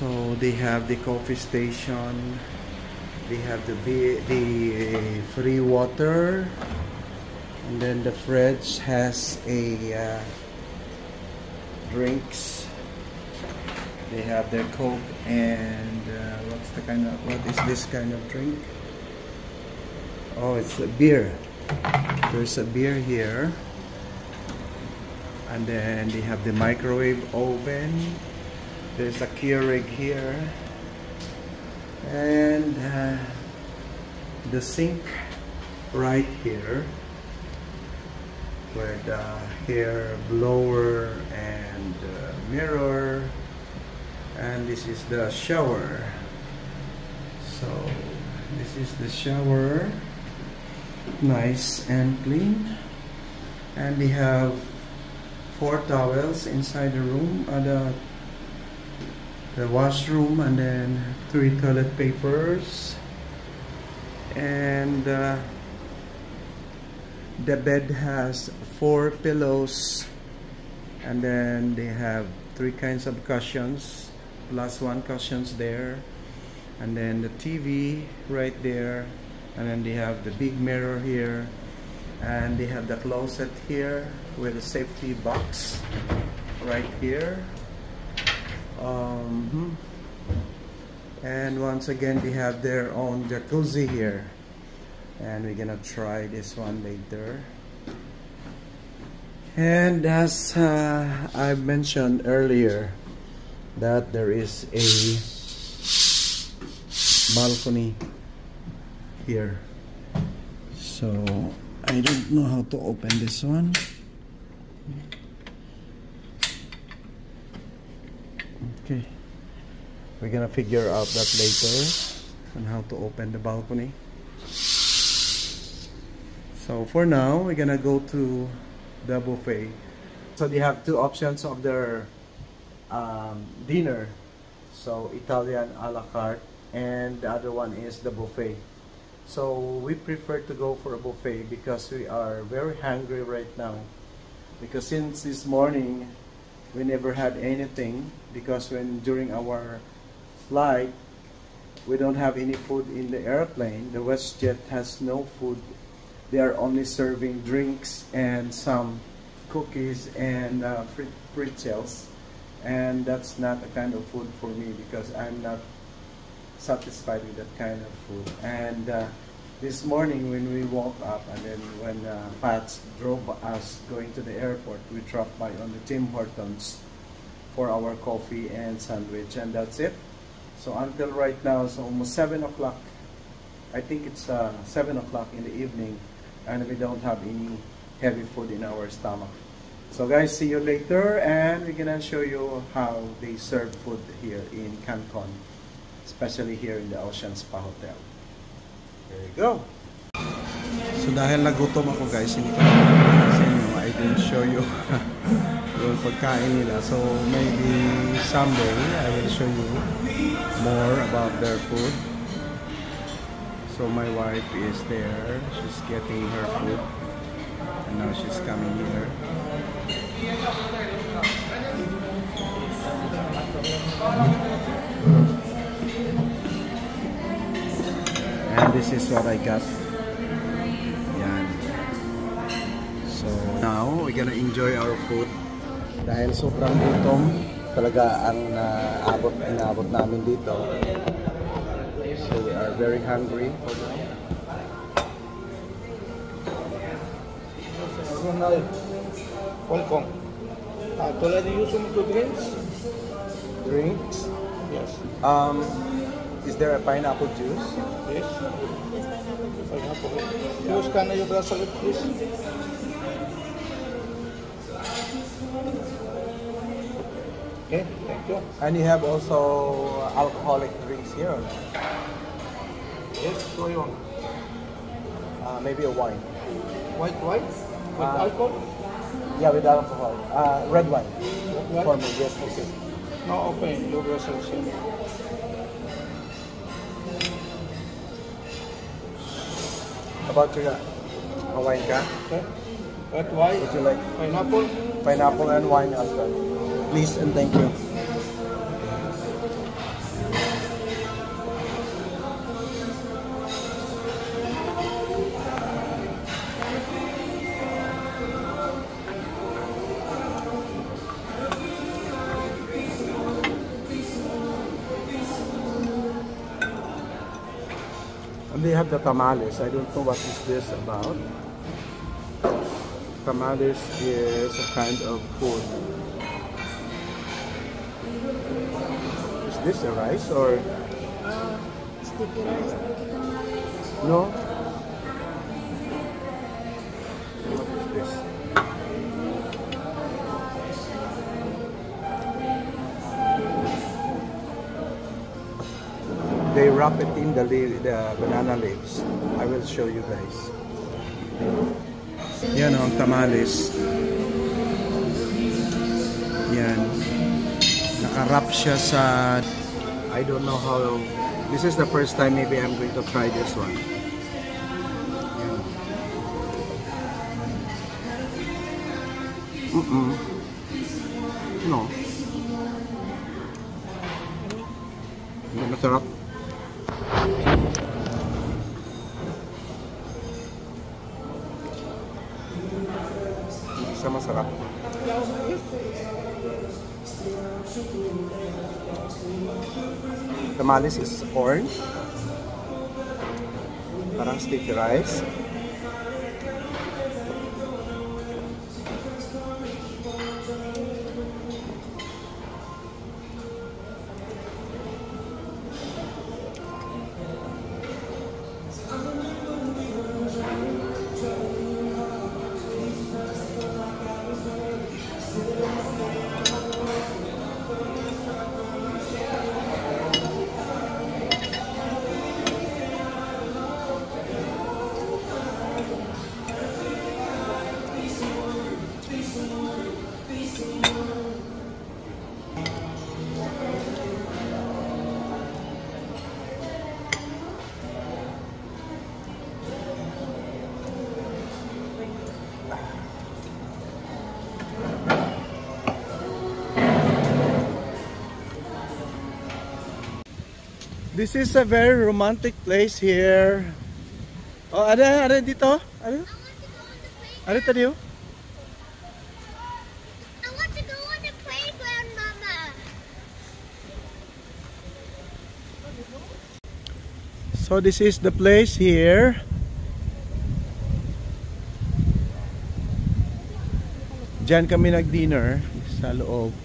So they have the coffee station. They have the free water, and then the fridge has a drinks. They have their Coke and what is this kind of drink? Oh, it's a beer. There's a beer here, and then they have the microwave oven. There's a Keurig here, and the sink right here with the hair blower and mirror, and this is the shower. So this is the shower, nice and clean, and they have 4 towels inside the room, the washroom, and then 3 toilet papers, and the bed has 4 pillows, and then they have 3 kinds of cushions plus 1 cushions there, and then the TV right there, and then they have the big mirror here, and they have the closet here with a safety box right here. And once again they have their own jacuzzi here, and we're gonna try this one later. And as I mentioned earlier, that there is a balcony here, so I don't know how to open this one. Okay, we're gonna figure out that later on how to open the balcony. So for now, we're gonna go to the buffet. So they have 2 options of their dinner. So Italian a la carte, and the other one is the buffet. So we prefer to go for a buffet because we are very hungry right now. Because since this morning, we never had anything, because during our flight, we don't have any food in the airplane. The WestJet has no food. They are only serving drinks and some cookies and pretzels, and that's not a kind of food for me because I'm not satisfied with that kind of food. And this morning when we woke up, and then when Pat drove us going to the airport, we dropped by on the Tim Hortons for our coffee and sandwich, and that's it. So until right now, it's almost 7 o'clock. I think it's 7 o'clock in the evening, and we don't have any heavy food in our stomach. So guys, see you later, and we're gonna show you how they serve food here in Cancun, especially here in the Ocean Spa Hotel. There you go. So dahil nagutom ako guys, hindi ko na sa inyo, I didn't show you yung pagkain nila. So maybe someday I will show you more about their food. So my wife is there, she's getting her food, and now she's coming here. And this is what I got. Yan. So now we're gonna enjoy our food. Dahil sobrang gutom talaga ang inaabot namin dito. So we are very hungry. Welcome. Today you use some drinks? Drinks? Yes. Is there a pineapple juice? Yes. Pineapple. You scan your bracelet, please. Okay, thank you. And you have also alcoholic drinks here? Or not? Yes, so you want? Maybe a wine. White wine? With alcohol? Yeah, with alcohol. Red wine. Red wine? For me, yes, okay. No, open your bracelet here. About your wine ka? Okay. Red wine? Would you like Pineapple? pineapple and wine as well? Please and thank you. They have the tamales. I don't know what is this about. Tamales is a kind of food. Is this a rice or? Sticky rice. No? What is this? They wrap it in the banana leaves. I will show you guys. Yan ang tamales. Yan. Naka-wrap siya sa... I don't know how... This is the first time maybe I'm going to try this one. Yan. No. Masarap. Isa masarap. Tamales is corn. Parang sticky rice. This is a very romantic place here. Oh, ada dito? Ano? Ano tadi? I want to go on the playground, Mama. So this is the place here. Diyan kami nag-dinner sa loob.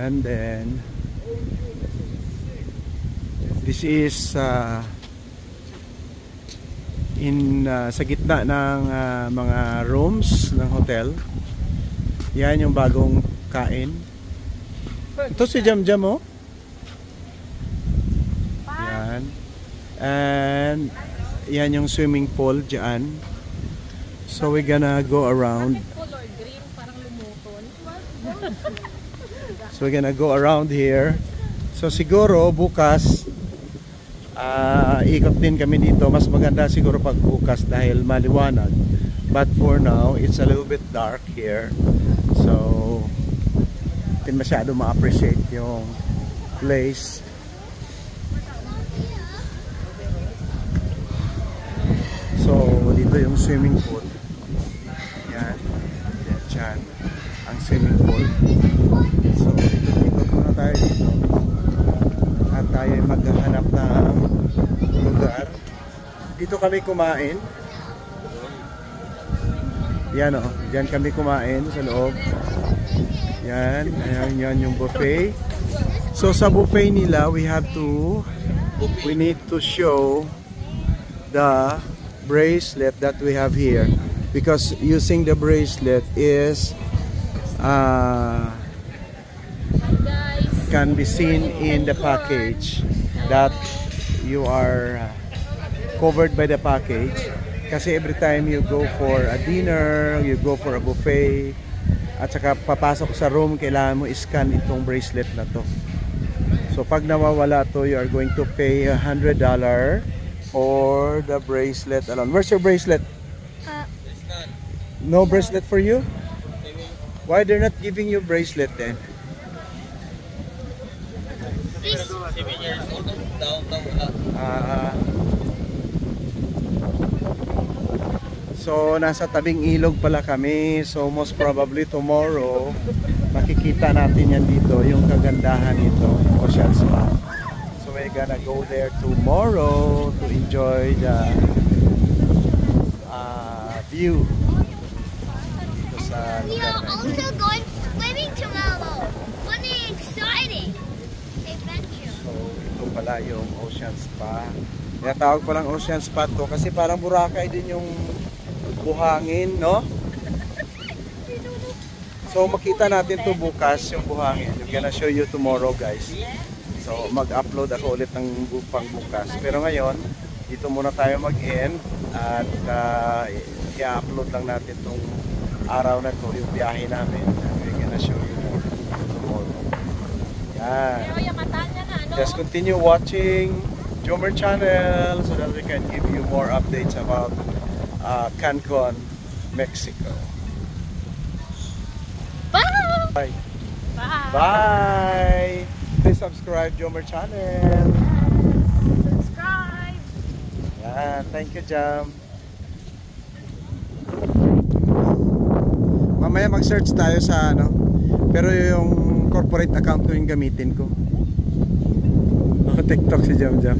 And then this is sa gitna ng mga rooms ng hotel. Yan yung bagong kain. Ito si Jam Jam, oh. Yan. And yan yung swimming pool dyan. So we're gonna go around. Color green, parang lumuton. So we're gonna go around here. So siguro bukas ikot din kami dito. Mas maganda siguro pag bukas dahil maliwanag. But for now, it's a little bit dark here. So hindi masyado ma-appreciate yung place. So dito yung swimming pool. Yan. Yan. Ang swimming pool. So ikot muna tayo dito. At tayo ay maghahanap ng lugar. Dito kami kumain. Yan, oh. Diyan kami kumain sa loob. Yan. Yan yung buffet. So sa buffet nila, we need to show the bracelet that we have here. Because using the bracelet is can be seen in the package that you are covered by the package. Kasi every time you go for a dinner, you go for a buffet, at saka papasok sa room, kailangan mo i-scan itong bracelet na to. So pag nawawala to, you are going to pay $100 for the bracelet alone. Where's your bracelet? No bracelet for you? Why they're not giving you bracelet then? So nasa tabing ilog pala kami. So most probably tomorrow makikita natin yan dito, yung kagandahan nito, Ocean Spa. So may we're gonna go there tomorrow to enjoy the view dito sa We lugar are na ito. also going swimming tomorrow. What an exciting adventure. So, ito pala yung Ocean Spa. Kaya tawag palang Ocean Spa to kasi parang Boracay din yung buhangin, no? So, makita natin to bukas yung buhangin. I'm gonna show you tomorrow, guys. So, mag-upload ako ulit ng pang bukas. Pero ngayon, dito muna tayo mag-end at i-upload lang natin tong araw na to, yung biyahe namin. I'm gonna show you more tomorrow. Yan. Just continue watching Jomer channel so that we can give you more updates about Cancun, Mexico. Bye. Bye. Bye. Please subscribe Jomer channel. Subscribe. Yan. Thank you, Jam. Mamaya mag-search tayo sa ano. Pero yung corporate account ko yung gamitin ko. TikTok si Jam Jam.